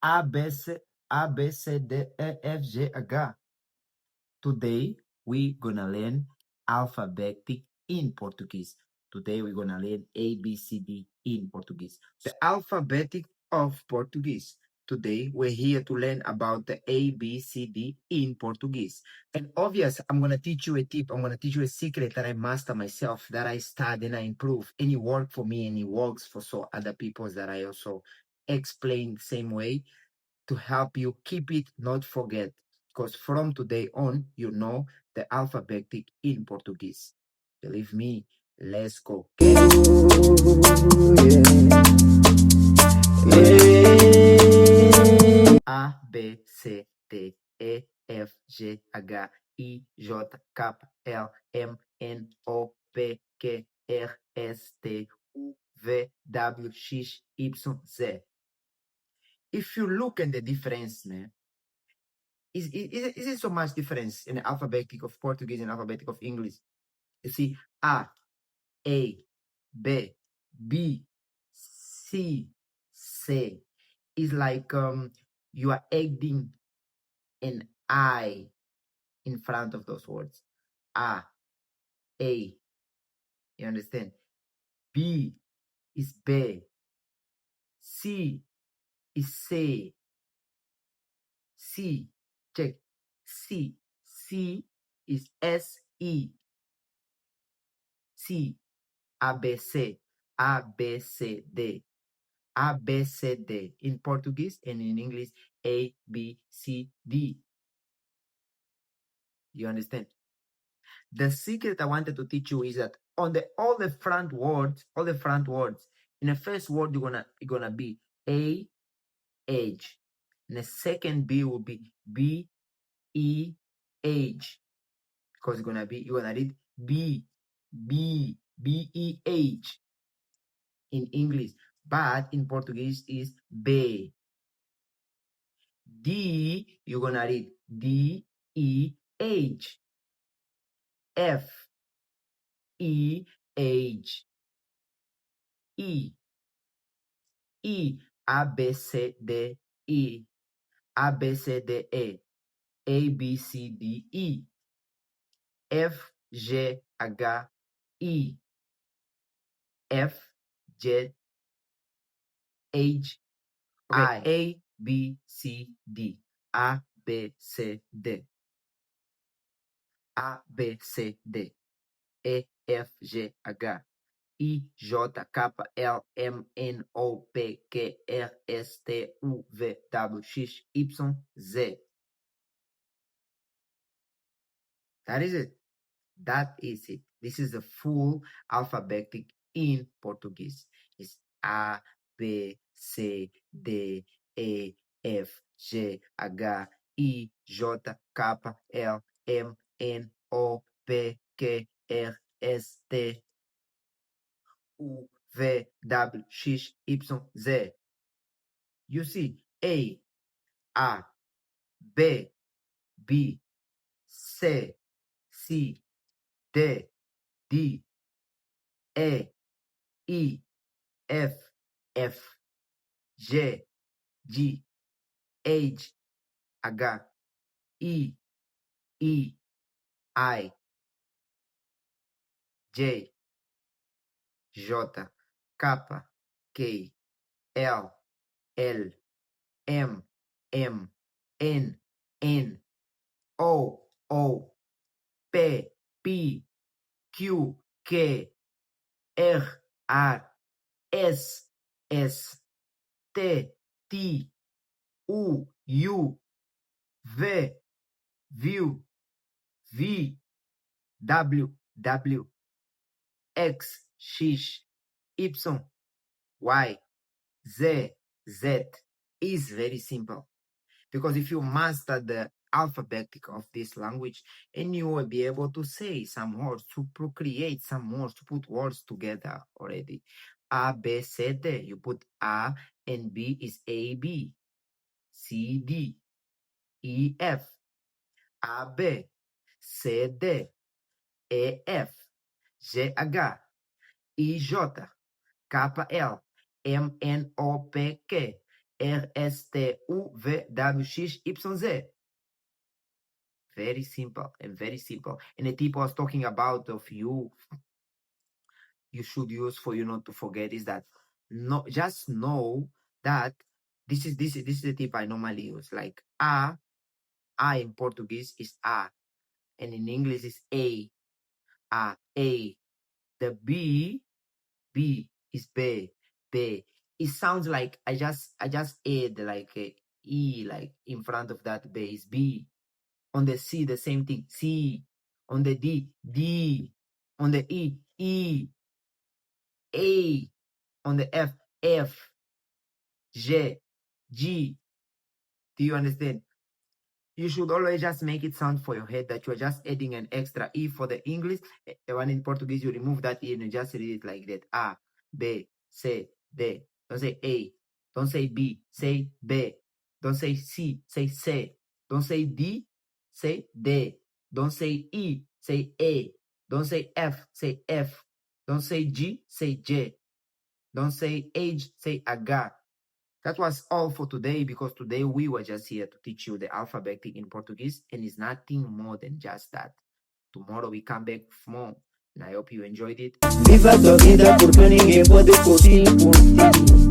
A, B, C, A, B, C, D, E, F, G, H. Today, we're gonna learn alphabetic in Portuguese. Today, we're gonna learn A, B, C, D in Portuguese. The alphabetic of Portuguese. Today, we're here to learn about the A, B, C, D in Portuguese. And obvious, I'm gonna teach you a tip. I'm gonna teach you a secret that I master myself, that I study and I improve. And it worked for me and it works for so other people that I also explain the same way to help you keep it, not forget. Because from today on, you know the alphabetic in Portuguese. Believe me, let's go. A, B, C, D, E, F, G, H, I, J, K, L, M, N, O, P, Q, R, S, T, U, V, W, X, Y, Z. If you look at the difference, is so much difference in the alphabetic of Portuguese and alphabetic of English. You see, A, B, B, C, C. It's like you are adding an I in front of those words. A, you understand? B is B. C is C. C, check. C. C is S-E. C. A, B, C. A, B, C, D. A, B, C, D. In Portuguese and in English, A, B, C, D. You understand? The secret I wanted to teach you is that on all the front words, in the first word you're gonna be A, H. And the second B will be B, E, H. Because you're gonna read B, B, B, E, H in English. But in Portuguese is B. D, you're gonna read D, E, H. F, E, H. E, E, A, B, C, D, E. A, B, C, D, E. A, B, C, D, E. F, G, H, I. F, G, H, I. A, B, C, D. A, B, C, D. A, B, C, D. E, F, G, H. I, J, K, L, M, N, O, P, Q, R, S, T, U, V, W, X, Y, Z. That is it. That is it. This is the full alphabetic in Portuguese. It's A, B, C, D, E, F, G, H, I, J, K, L, M, N, O, P, Q, R, S, T, U, V, W, X, Y, Z. You see, A, B, B, C, D, D, E, I, F, G, H, H, I, J, J, K, K, L, M, N, O, P, Q, R, S, T, U, V, W, X, Y, Z. Is very simple. Because if you master the alphabetic of this language, and you will be able to say some words, to procreate some words, to put words together already. A, B, C, D. You put A and B is A, B. C, D. E, F. A, B. C, D. E, F. G, H. I, J. K, L. M, N, O, P, Q. RSTUVWXYZ. Very simple and very simple. And the tip I was talking about of you should use for you not to forget is that just know that this is the tip I normally use. Like A in Portuguese is A, and in English is A. A. The B is B. B. It sounds like I just add like a E like in front of that B is B. On the C, the same thing. C. On the D, D. On the E. A. On the F, F. G. G. Do you understand? You should always just make it sound for your head that you're just adding an extra E for the English. The one in Portuguese, you remove that E and you just read it like that. A, B, C, D. Don't say A. Don't say B. Say B. Don't say C. Say C. Don't say D. Say D. Don't say E. Say A. Don't say F. Say F. Don't say G. Say J. Don't say H. Say H. That was all for today, because today we were just here to teach you the alphabet in Portuguese, and it's nothing more than just that. Tomorrow we come back with more, and I hope you enjoyed it. Viva tua vida porque ninguém pode curtir por ti.